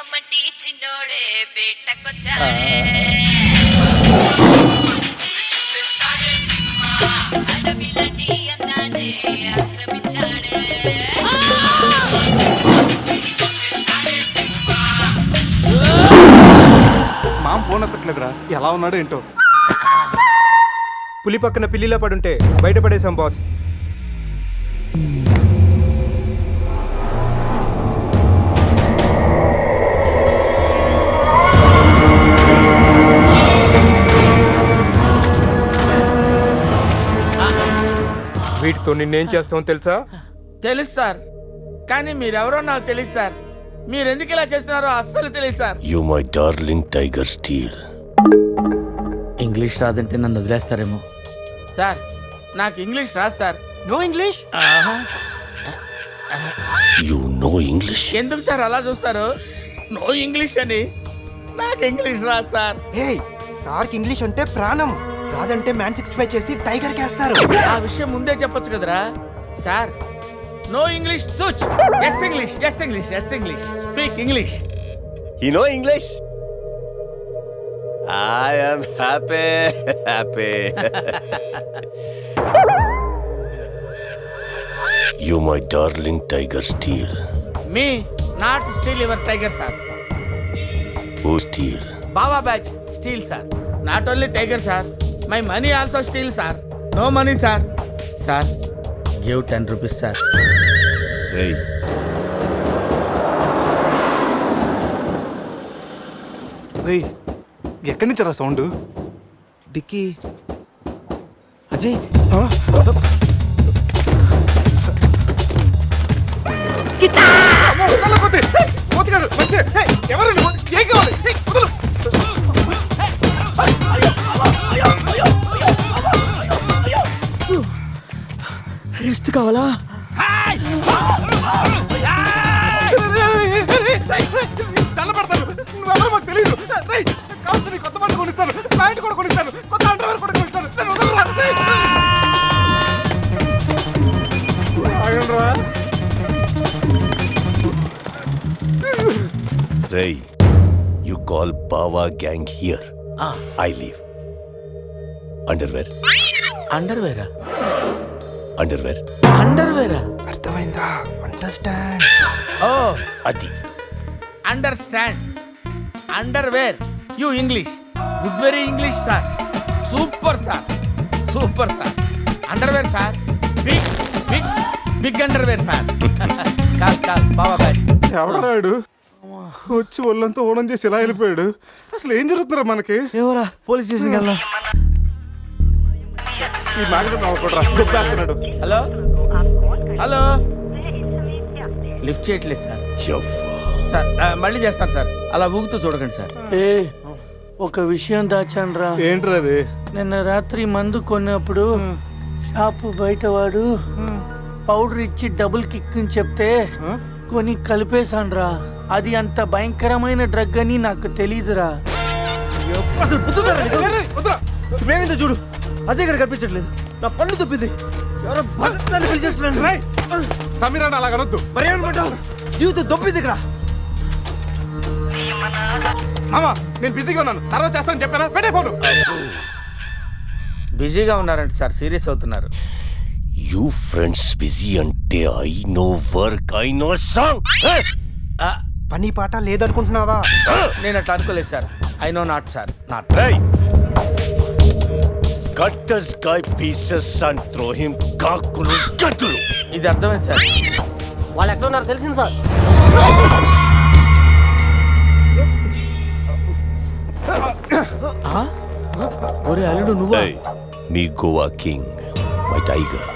రమ్మంటి చిన్నోడే బేటకొచ్చాడే అడవిలాంటి అందాలే ఆక్రమించాడే మామ ఫోన్ ఎత్తట్లేదురా, ఎలా ఉన్నాడో ఏంటో. పులి పక్కన పిల్లిలో పడుంటే బయటపడేశాం బాస్. వీటితో నిన్నేం చేస్తామో తెలుసా? తెలుసు సార్, కానీ మీరెవరో నాకు తెలియదు సార్. మీరు ఎందుకు ఇలా చేస్తున్నారో అస్సలు తెలియదు sir. You my darling tiger steel. English రాదంటే నన్ను వదిలేస్తారేమో సార్. నాకు ఇంగ్లీష్ రాదు sir. No English? You know English? ఎందుకు సార్ అలా చూస్తారు? నో ఇంగ్లీష్ అని. నాకు ఇంగ్లీష్ రాదు సార్. ఏయ్, సార్కి ఇంగ్లీష్ అంటే ప్రాణం. రాదంటే మ్యాన్ 65 చేసి టైగర్ కేస్తారు. ఆ విషయం ముందే చెప్పొచ్చు కదరా sir. No English touch. Yes English, yes English, yes English. Speak English. You know English? I am happy. You my darling tiger steel. మీ not steal your tiger sir. Who steal? Baba batch steal sir. Not only tiger sir, my money also steal sir. No money sir. Sir give 10 rupees sir. Hey. రేయ్, ఎక్కడి నుంచి రా sound? Dicky, Ajay, rest కావాలా? నువ్వెవరో మాకు తెలియదు. కావచ్చు, నీ కొత్త బట్టలు కొనిస్తాను, ప్యాంట్ కూడా కొనిస్తాను, కొత్త అండర్వేర్ కూడా కొనిస్తాను. నన్ను వదలరా. ఆగండ్రా. Ray, you call Bawa gang here. I leave. Underwear. అండర్వేరా? Underwear. అండర్వేరా? అర్థమైందా? అండర్స్టాండ్. ఓ, Adi. Understand. Underwear. You English. Good very English sir. Super sir, super sir. Underwear sir. Big big big underwear sir. Call call Baba batch. ఎవడ రాడు వచ్చి ఒళ్ళంతా ఓనం చేసి ఇలా వెళ్ళిపోయాడు. అసలు ఏం జరుగుతున్నారా మనకి? ఏమోరా, పోలీస్ స్టేషన్కి వెళ్దాం. ఈ మ్యాగ్నెట్ నవ్వకూడరా, దుబ్బేస్తున్నాడు. హలో హలో, లిఫ్ట్ చేయట్లేదు సార్. సార్ మళ్ళీ చేస్తాను సార్. అలా ఊగుతూ చూడకండి సార్. ఒక విషయం దాచాన్రా. ఏంట్రా అది? నిన్న రాత్రి మందు కొన్నప్పుడు షాపు బయట వాడు పౌడర్ ఇచ్చి డబుల్ కిక్ అని చెప్తే కొని కలిపేశాన్రా. అది అంత భయంకరమైన డ్రగ్ అని నాకు తెలీదురా. అసలు చూడు, అజయ్ గారు కనిపించట్లేదు. నా పళ్ళు తప్పింది. ఎవరో నన్ను పిలిచేస్తున్నాను. సమీరాన్ని అలాగనొద్దు. మరి ఏమనుకుంటావు? జీవితం దొప్పింది ఇక్కడ. మామా, నేను బిజీగా ఉన్నాను, తర్వాత చేస్తాను చెప్పాను. పెట్టే ఫోను. బిజీగా ఉన్నారంట సార్, సీరియస్ అవుతున్నారు. You friends busy ante I know work, I know song. పని పాట లేదనుకుంటున్నావా? నేను అట్లా అనుకోలేదు sir. I know not sir, not. Hey! Cut this guy pieces and throw him kakulu gatulu. ఇది అర్థమైంది సార్. వాళ్ళు ఎక్కడ ఉన్నారో తెలిసింది సార్. ఒరే అల్లుడు నువ్వా? Hey, me Goa king, my tiger,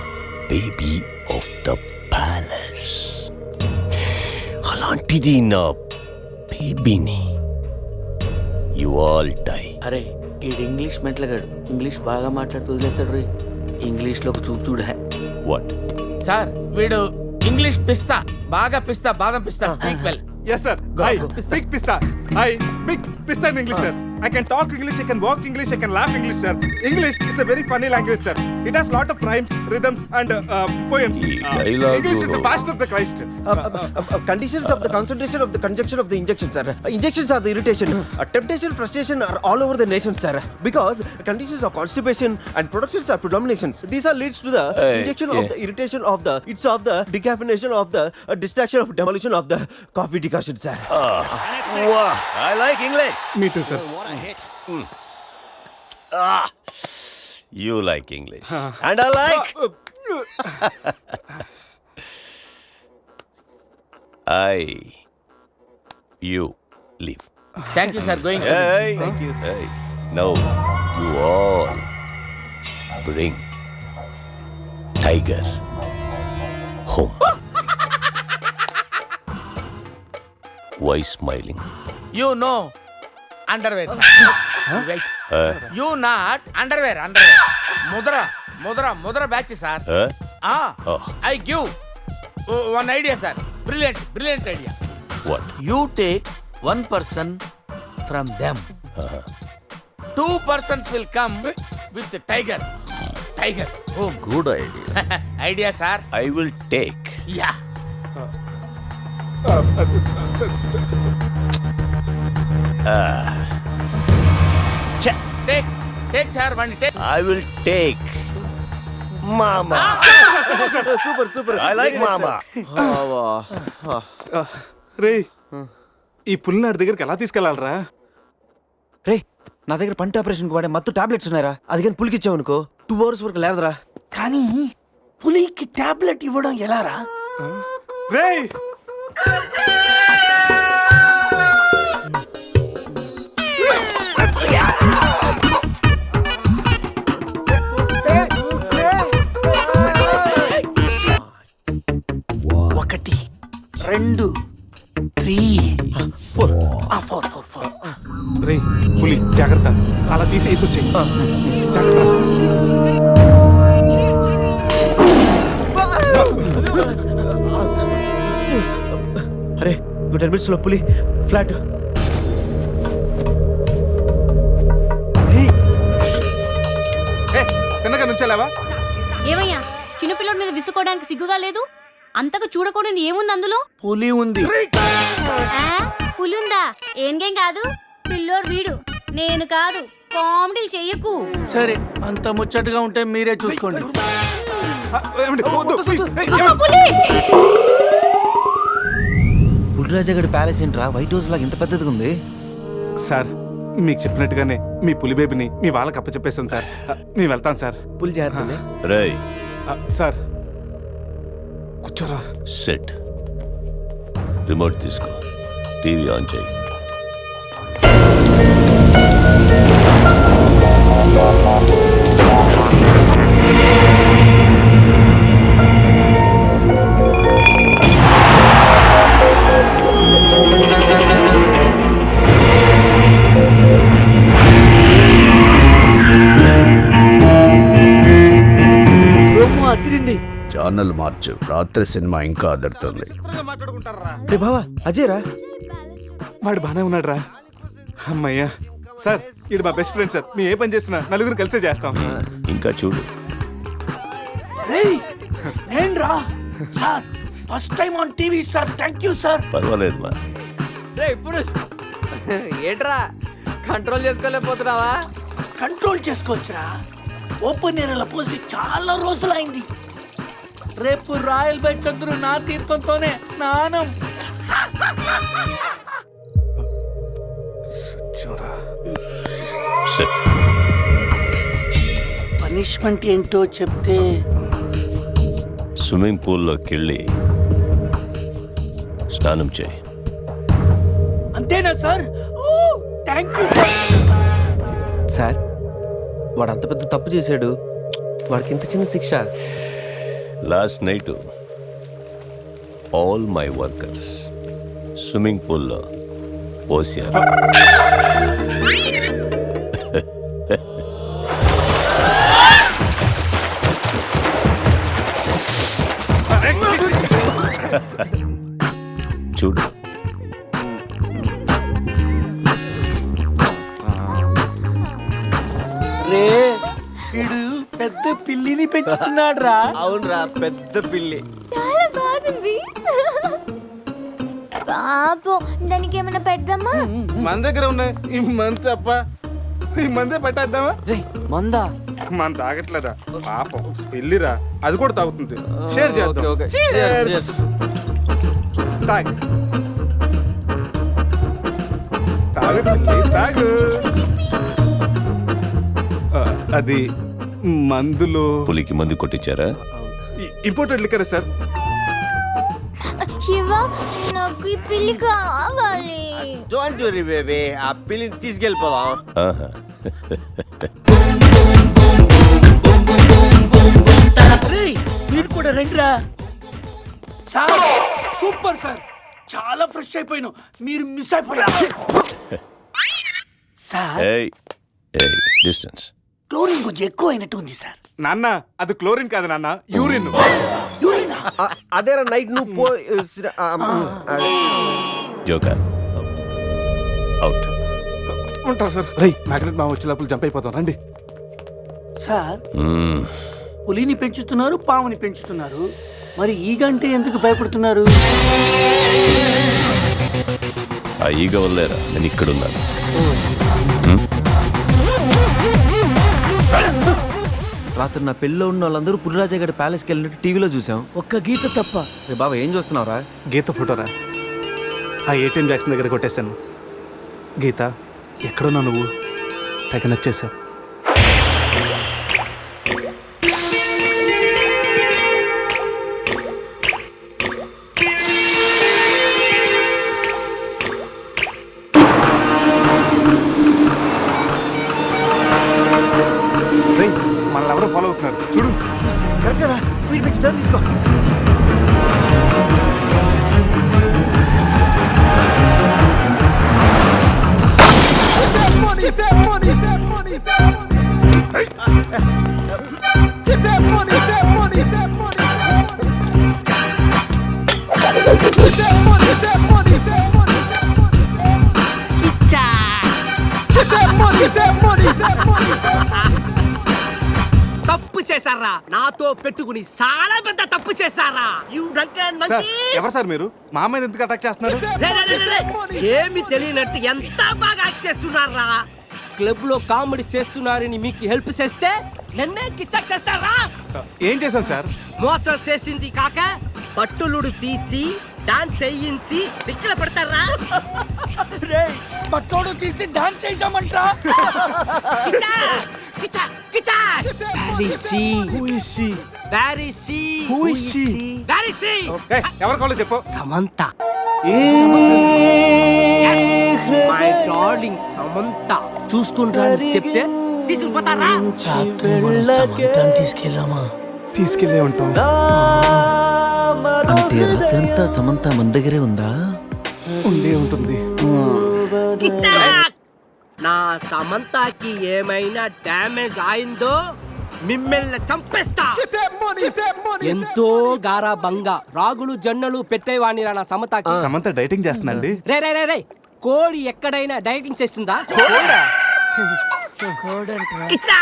baby of the palace. అలాంటిది నా బేబీని. You all die. అరే ఈడు ఇంగ్లీష్ మెంట్లగాడు. ఇంగ్లీష్ బాగా మాట్లాడుతూ వదిలేస్తాడు రే. ఇంగ్లీష్లో ఒక చూపు చూడ. What? సార్ వీడు ఇంగ్లీష్ పిస్తా, బాగా పిస్తా, బాదం పిస్తా. Speak well. Yes sir. I big pista. I big pista in English, sir. I can talk English, I can walk English, I can laugh English, sir. English is a very funny language, sir. It has lot of rhymes, rhythms, and poems. dialogue- English is the fashion of the Christ. Conditions of the concentration of the conjunction of the injection, sir. Injections are the irritation. Temptation, frustration are all over the nation, sir. Because conditions of constipation and productions are predominations. These are leads to the injection of the irritation of the, it's of the decaffeination of the distraction of demolition of the coffee decoction, sir. Wow, I like English. Me too, sir. You like English. And I like. You leave. Thank you sir going Hey, thank you. Hey, now you all bring Tiger home. Why smiling? You no underwear right you not underwear ముద్ర batch sir Huh? Oh. I give one idea sir brilliant idea What? You take 1 person from them 2 persons will come with tiger home. Good idea. Idea sir I will take. Yeah take sir one take I will take Mama. Super. I like Mama. రే ఈ పుల్లినాడి దగ్గరికి ఎలా తీసుకెళ్ళాలరా? రే నా దగ్గర పంట ఆపరేషన్కి వాడే మత్తు tablets ఉన్నారా? అది కానీ పులికి ఇచ్చావు అనుకో 2 hours వరకు లేవదురా. కానీ పులికి టాబ్లెట్ ఇవ్వడం ఎలారా? రే ఒకటి 2 3 4 రే పులి జాగ్రత్త, అలా తీసేసి వచ్చాయి. జాగ్రత్త. అరే 10 minutes లో పులి ఫ్లాట్. తిన్నగా నుంచెలావా? ఏమయ్యా చిన్నపిల్లడి మీద విసుకోవడానికి సిగ్గుగా లేదు? అంతకు చూడకూడదు ఏముంది అందులో? పులి ఉంది. ఆ, పులుందా? ఏం కాదు, పిల్లోడు వీడు, నేను కాదు. కామెడీలు చెయ్యకు. సరే అంత ముచ్చటగా ఉంటే మీరే చూసుకోండి. ఏమండి? వద్దు, please. అమ్మ, పులి! పులిరాజగడ్ ప్యాలెస్ ఏంట్రా వైట్ హౌస్ లాగా ఇంత పెద్దదిగా ఉంది? సార్ మీకు చెప్పినట్టుగానే మీ పులి బేబీని మీ వాళ్ళకి అప్పచెప్పేస్తాను సార్. నేను వెళ్తాను సార్. పులి జాగ్రత్త. Ray, సార్ కూర్చోరా. sit. రిమోట్ తీసుకో, టీవీ ఆన్ చేయి. అదిరింది. ఛానల్ మార్చు, రాత్రి సినిమా ఇంకా అదరుతుంది. మాట్లాడుకుంటారా? రే బావా అజయ్ రా. వాడు బానే ఉన్నాడు రా. అమ్మయ్యా సార్, ఈడు మా బెస్ట్ ఫ్రెండ్ సార్. మేము ఏ పని చేసినా నలుగురు కలిసే చేస్తాం. ఇంకా చూడు. నేను రా sir, first time on TV sir. Thank you sir. పర్వాలేదు మా. ఏంట్రా కంట్రోల్ చేసుకోలేకపోతున్నావా? కంట్రోల్ చేసుకోవచ్చురా. ఓపెన్ ఏరియాలో పోసి చాలా రోజులైంది. రేపు రాయల్ బై చంద్రు నా తీర్థంతోనే స్నానం. Sit. పనిష్మెంట్ ఏంటో చెప్తే స్విమ్మింగ్ పూల్లోకి వెళ్ళి స్నానం చేయి. అంతేనా సార్? Thank you sir. సార్ వాడు అంత పెద్ద తప్పు చేశాడు, వాడికి ఇంత చిన్న శిక్ష. Last night all my workers swimming పూల్లో పోసారు. చూడు, వీడు పెద్ద పిల్లిని పెంచుతున్నాడు రా. అవునరా, పెద్ద పిల్లి. చాలా బాగుంది. పాపం దానికి ఏమైనా పెడదామా? మన దగ్గర ఉన్నాయి ఈ మంత్ తప్ప, ఈ మందే పెట్టేద్దామా? మందా? మన తాగట్లేదా పాపం, పెళ్ళిరా, అది కూడా తాగుతుంది. షేర్ చేద్దాం. Cheers. తాగు తాగు పిల్లి, తాగు. అది మందులో పులికి మందు కొట్టించారా? Imported liquor sir. శివ, నాకు ఈ పిల్లి కావాలి. డోంట్ వరీ బేబీ, ఆ పిల్లిని తీసుకెళ్ళిపోదాం. ఆహా. రేయ్, మీరు కూడా రండిరా. సార్ సూపర్ సార్, చాలా ఫ్రెష్ అయిపోయినావు. మీరు మిస్ అయిపోయారు సార్. ఏయ్ ఏయ్, డిస్టెన్స్. క్లోరిన్ కొంచెం ఎక్కువ అయినట్టు ఉంది సార్. నాన్న అది క్లోరిన్ కాదు నాన్న, యూరిన్. యూరినా? అదేరా నైట్ నువ్వు పో. Joker out. ఉంటారు సార్. రై మ్యాగ్నెట్ మామ వచ్చే లోపల జంప్ అయిపోతాం, రండి. సార్ పులిని పెంచుతున్నారు, పాముని పెంచుతున్నారు, మరి ఈగంటే ఎందుకు భయపడుతున్నారు? ఆ ఈగ వల్లేరా నేను ఇక్కడున్నాను. రాత్రి నా పెళ్ళిలో ఉన్న వాళ్ళందరూ పులిరాజా గడి ప్యాలెస్కి వెళ్ళినట్టు టీవీలో చూసాం. ఒక్క గీత తప్ప. రే బాబా, ఏం చూస్తున్నావురా? గీత ఫోటోరా, ఆ ఏటీఎం జాక్సన్ దగ్గర కొట్టేశాను. గీత ఎక్కడున్నా నువ్వు? తెగ నచ్చేసావు. మనల్ని ఎవరో ఫాలో అవుతున్నారు చూడు. కరెక్టరా, స్పీడ్ పెంచి టర్న్ తీసుకో. తప్పు చేశారా? నాతో పెట్టుకుని చాలా పెద్ద తప్పు చేశారా? సార్, ఎవరు సార్ మీరు? మా మీద ఎందుకు అటాక్ చేస్తున్నారు? ఏమి తెలియనట్టు ఎంత బాగా యాక్ట్ చేస్తున్నారా? క్లబ్ లో కామెడీ చేస్తున్నారని మీకు హెల్ప్ చేస్తే నన్నే కిచ్చక్ చేస్తారా? ఏం చేశాను సార్? మోసం చేసింది కాక పట్టులుడు తీసి డాన్స్ చేయించి దిక్కుల పడతారా? పట్టోడు తీసి డాన్స్ చేద్దామంటా. ఎవరు కావాలో చెప్పు. సమంత. మై డార్లింగ్ సమంత చూసుకుంటా చెప్తే తీసుకుపోతారా? తీసుకెళ్ళామా? తీసుకెళ్ళే ఉంటాం. అంటే రాత్రంతా సమంత మన దగ్గరే ఉందా? ఉండే ఉంటుంది. నా సమంతకి ఏమైనా డ్యామేజ్ అయిందో మిమ్మల్ని చంపేస్తా. ఎంతో గారాబంగా రాగులు జొన్నలు పెట్టేవాణి నా సమంతకి. సమంత డైటింగ్ చేస్తుందండి. రే రే రే రే, కోడి ఎక్కడైనా డైటింగ్ చేస్తుందా? కిచ్చా!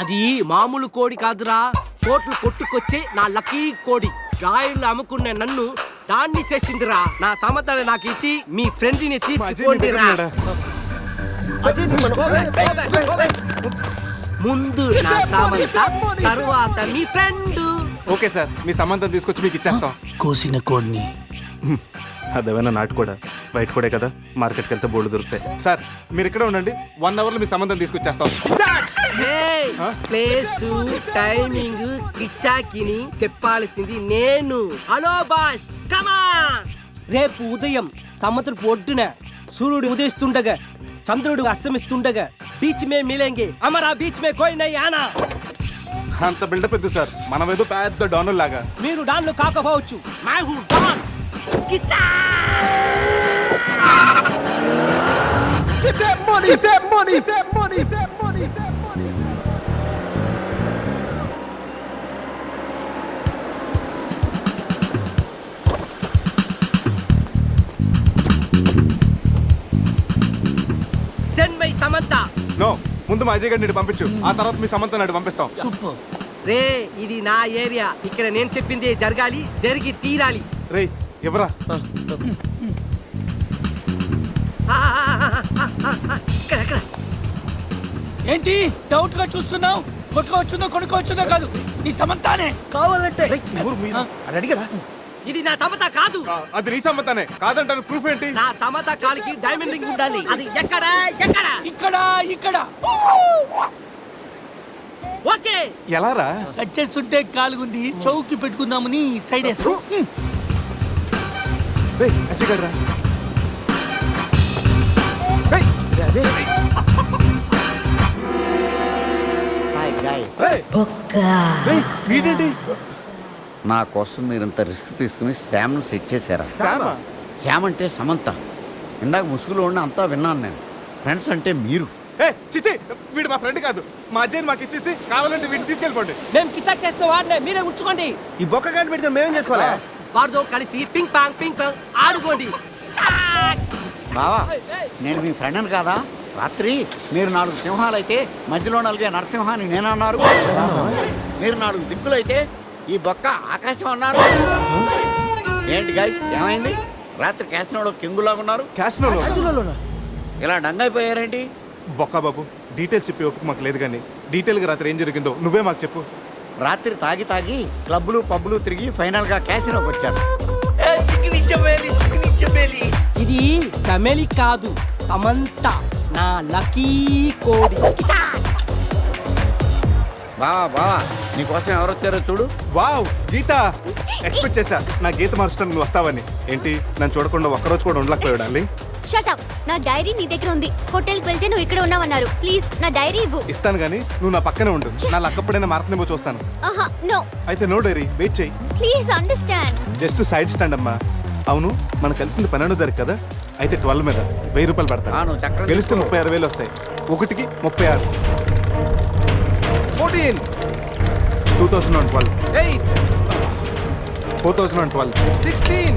అది మామూలు కోడి కాదురా, కోట్లు కొట్టుకొచ్చే నా లక్కీ కోడి. గాయలు అమ్ముకునే నన్ను దాన్ని చేసిందిరా. నా సమంతని నాకు ఇచ్చి మీ ఫ్రెండ్ ని తీసుకోండిరా. ముందు నా సమంత, తరువాత మీ ఫ్రెండ్. ఓకే సార్, మీ సంబంధం తీసుకొచ్చి మీకు ఇచ్చేస్తాం. కోసిన కోడిని అదేమైనా నాటు కూడా బయట కూడా కదా, మార్కెట్కి వెళ్తే బోర్డు దొరుకుతాయి. సార్ మీరు ఇక్కడ ఉండండి, 1 hour లో మీ సంబంధం తీసుకొచ్చేస్తాం. ప్లేసు టైమింగ్ కిచ్చాకిని చెప్పాల్సింది నేను. హలో బాస్, కమాన్. రేపు ఉదయం సముద్రపు ఒడ్డున సూర్యుడు ఉదయిస్తుండగా చంద్రుడు అస్తమిస్తుండగా బీచ్ మే మిలేంగే, అమరా బీచ్ మే కోయి నై ఆనా. అంత బిల్డప్ ఎద్దు సార్, మనం ఏదో పెద్ద డాను లాగా. మీరు డాన్లు కాకపోవచ్చు, my who don. Kiccha! Get that money, that money, that money, that money, that money. Send my Samantha. No, ముందు మా అజయ్ గారిని పంపించు, ఆ తర్వాత మీ సమంత నాడు పంపిస్తాం. సూపర్. రే ఇది నా ఏరియా, ఇక్కడ నేను చెప్పింది జరగాలి, జరిగి తీరాలి. రే ఎవరా? ఇక్కడ ఏంటి డౌట్ గా చూస్తున్నావు? కొట్టుకోవచ్చుందో కొనుక్కోవచ్చుందో కాదు, నీ సమంతానే కావాలంటే ఎవరు మీరు? అని అడిగాడా? ఇది నా సమత కాదు. అది నీ సమంతనే కాదంటాను, ప్రూఫ్ ఏంటి? నా సమత కాలికి డైమండ్ రింగ్ ఉండాలి. అది ఎక్కడ ఎక్కడ? ఇక్కడ ఇక్కడ ఓకే. ఎలారా? కట్ చేస్తుంటే కాలుగుంది, చౌకి పెట్టుకుందామని సైడ్ వేసు. రే అజయ్ గారు రా. వీడేంటి? నా కోసం మీరు ఇంత రిస్క్ తీసుకుని శ్యామ్ను సెట్ చేశారా? శామా? శ్యామ్ అంటే సమంత. ఇందాక ముసుగులో ఉన్న అంతా విన్నాను నేను. ఫ్రెండ్స్ అంటే మీరు. ఏ చిచి, వీడు మా ఫ్రెండ్ కాదు. మా అజయ్ మాకు ఇచ్చేసి కావాలంటే వీడిని తీసుకెళ్ళిపోండి. మేము కిచాక్ చేసిన వాడినే మీరే ఉంచుకోండి. ఈ బొక్క గాని పెట్టుకుని మేమేం చేసుకోవాలా? వాడితో కలిసి పింగ్ పాంగ్ ఆడుకోండి. బావా, నేను మీ ఫ్రెండ్ అని కాదా? రాత్రి మీరు 4 సింహాలైతే మధ్యలో నలిగే నరసింహాన్ని నేనన్నారు. మీరు 4 దిక్కులైతే ఈ బొక్క ఆకాశం అన్నారు. ఏంటి గాయస్, ఏమైంది? రాత్రి క్యాసినోలో కింగులాగా ఉన్నారు. క్యాసినోలో ఇలా డంగైపోయారేంటి? బొక్క బాబు, డీటెయిల్స్ చెప్పి ఒప్పుకు మాకు లేదు, కానీ డీటెయిల్గా రాత్రి ఏం జరిగిందో నువ్వే మాకు చెప్పు. రాత్రి తాగి క్లబ్లు పబ్లు తిరిగి ఫైనల్గా క్యాసినోకి వచ్చారు. ఇది చమేలి కాదు, సమంత, నా లకీ కోడి. బావా నీకోసం ఎవరు వచ్చారో చూడు. వావ్, గీత! ఎక్స్పెక్ట్ చేశా నా గీత మార్చడానికి నువ్వు వస్తావని. ఏంటి, నన్ను చూడకుండా ఒక్కరోజు కూడా ఉండలేకపోయాడు డార్లింగ్. Shut up. నా డైరీ నీ దగ్గర ఉంది. హోటల్కి వెళ్తే నువ్వు ఇక్కడ ఉన్నావన్నారు. ప్లీజ్ నా డైరీ ఇవ్వు. ఇస్తాను కానీ నువ్వు నా పక్కనే ఉండు. నా లక్కప్పుడైనా మారుతుందేమో చూస్తాను. ఆహా నో. అయితే నో డైరీ, వెయిట్ చెయ్యి. Please understand. Just side stand అమ్మా. అవును, మనం కలిసింది 12వ తారీఖు కదా, అయితే 12 మీద 1000 రూపాయలు ఆ, పెడతాను. నువ్వు చక్రం గెలిస్తే తీసుకో. 36,000 వస్తాయి. ఒకటికి 36. 14 2012 4012 16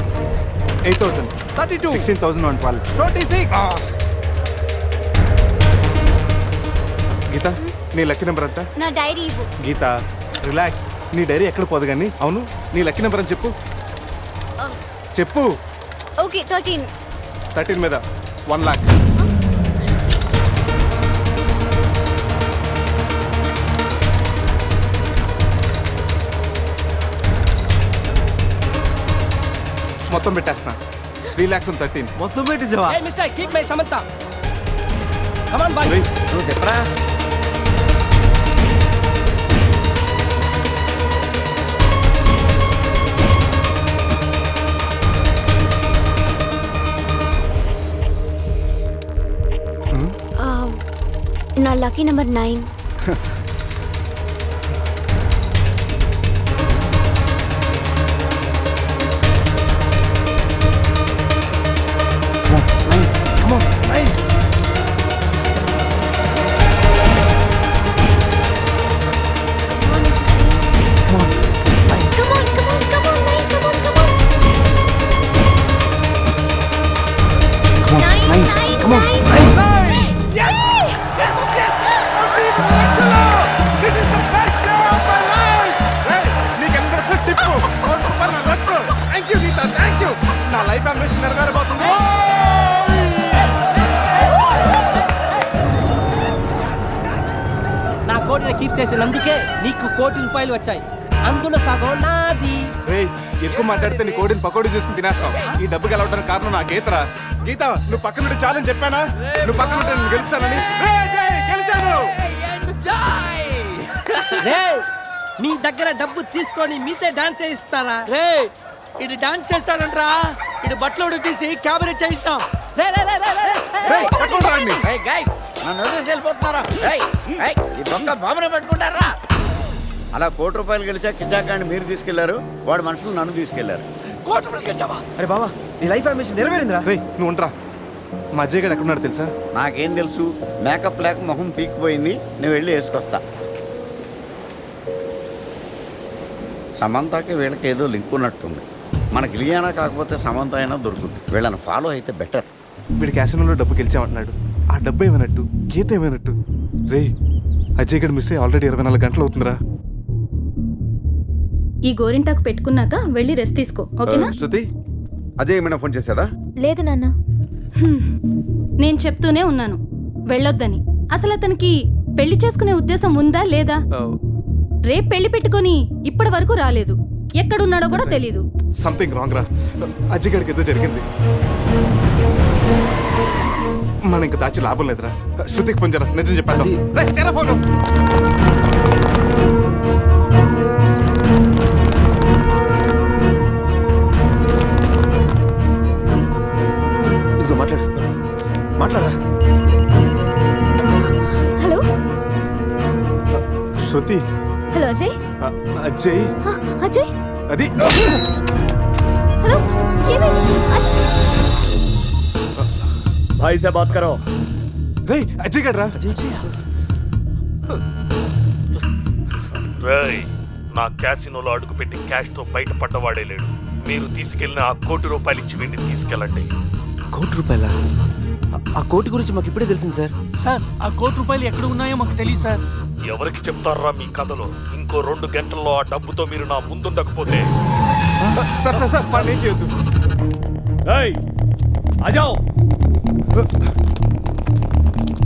8000 32 16,012 26. గీత, నీ లక్కీ నెంబర్ ఎంత? నా డైరీ ఇవ్వు. గీత రిలాక్స్, నీ డైరీ ఎక్కడ పోదు కానీ. అవును, నీ లక్కీ నెంబర్ అని చెప్పు. చెప్పు. ఓకే 13. 13 మీద 1 lakh. మొత్తం పెట్టేస్తున్నా. 3 lakhs and 13. మొత్తం పెట్టేసావా? Hey mister, keep my Samantha. Come on boy. రేయ్, నువ్వు చెప్పరా? నా లక్కీ నెంబర్ 9. నా లైఫ్ అంబిషన్ నెరవేరబోతుంది. నా కోడిని కీప్ చేసినందుకే నీకు 1 కోటి రూపాయలు వచ్చాయి. అందులో సగం నాది. రేయ్, ఎక్కువ మాట్లాడితే నీ కోడిని పకోడీ చేసుకుని తినేస్తాం. ఈ డబ్బు గెలవడానికి కారణం నా గీతరా. గీత, నువ్వు పక్కన నుండి చాలని చెప్పానా? నువ్వు పక్కన ఉంటే నేను గెలుస్తానని. గెలిచాను. రేయ్, మీ దగ్గర డబ్బు తీసుకొని మీతో డాన్స్ చేయిస్తారా? రే ఇది డాన్స్ చేస్తాడంట్రా, ఇది బట్టలు తీసి క్యాబరేజ్ చేయిస్తాం. రే రే రే రే రే. రేయ్, పట్టుకోండి రాడిని. ఏయ్ గైస్, నన్ను వదిలేసి వెళ్ళిపోతున్నారా? ఈ దొంగ బాబునే పట్టుకుంటారా? అలా 1 కోటి రూపాయలు గెలిచా కిజాక్ గాని మీరు తీసుకెళ్లారు, వాడు మనుషులు నన్ను తీసుకెళ్లారు. అరే బావా, నీ లైఫ్ అంబిషన్ నెరవేరిందిరా. రేయ్, నువ్వు ఉండరా. మా అజయ్ గడు ఎక్కడున్నాడు తెలుసా? నాకేం తెలుసు, మేకప్ లేక మొహం పీకిపోయింది, నేను వెళ్ళి వేసుకొస్తా. సమంతకి వీళ్ళకి ఏదో లింక్ ఉన్నట్టుంది. మనకి ఇలియానా కాకపోతే సమంత అయినా దొరుకుతుంది. వీళ్ళని ఫాలో అయితే బెటర్. వీడి క్యాసినోలో డబ్బు గెలిచామంటున్నాడు. ఆ డబ్బు ఏమైనట్టు, గీత ఏమైనట్టు? రే అజయ్ గడ్ మిస్ అయ్యి ఆల్రెడీ 24 గంటలు అవుతుందిరా. ఈ గోరింటాకు పెట్టుకున్నాక వెళ్ళి రెస్ట్ తీసుకో, ఓకేనా? శృతి అజయ్ ఏమైనా ఫోన్ చేశాడా? లేదు నాన్న. నేను చెప్తూనే ఉన్నాను వెళ్ళొద్దని. అసలు అతనికి పెళ్లి చేసుకునే ఉద్దేశం ఉందా లేదా? రేపు పెళ్లి పెట్టుకొని ఇప్పటి వరకు రాలేదు. ఎక్కడున్నాడో కూడా తెలీదు. సంథింగ్ రాంగ్ రా. అజయ్ గడికి ఏదో జరిగింది. మన ఇంకా దాచి లాభం లేదురా. శృతికి ఫోన్ చేయరా, నిజం చెప్పేద్దాం. రేయ్, చేయరా ఫోను. ఇదిగో మాట్లాడు, మాట్లాడరా. హలో శృతి. హలో అజయ్. అజయ్. అజయ్ అది హలో ఏమైంది? भाई से बात करो. రే అజయ్ గడ్రా. రేయ్, నా క్యాసినోలో అడుగుపెట్టి క్యాష్తో బయటపడ్డవాడే లేడు. మీరు తీసుకెళ్లిన ఆ ₹1,00,00,000 ఇచ్చి వీడిని తీసుకెళ్ళండి. ₹1,00,00,000? ఆ కోటి గురించి మాకు ఇప్పుడే తెలిసింది సార్. సార్ ఆ ₹1,00,00,000 ఎక్కడ ఉన్నాయో మాకు తెలియదు సార్. ఎవరికి చెప్తారా మీ కథలో? ఇంకో 2 గంటల్లో ఆ డబ్బుతో మీరు నా ముందుండకపోతే సార్ సార్ సార్ వాడిని ఏం చేయొద్దు. आ जाओ.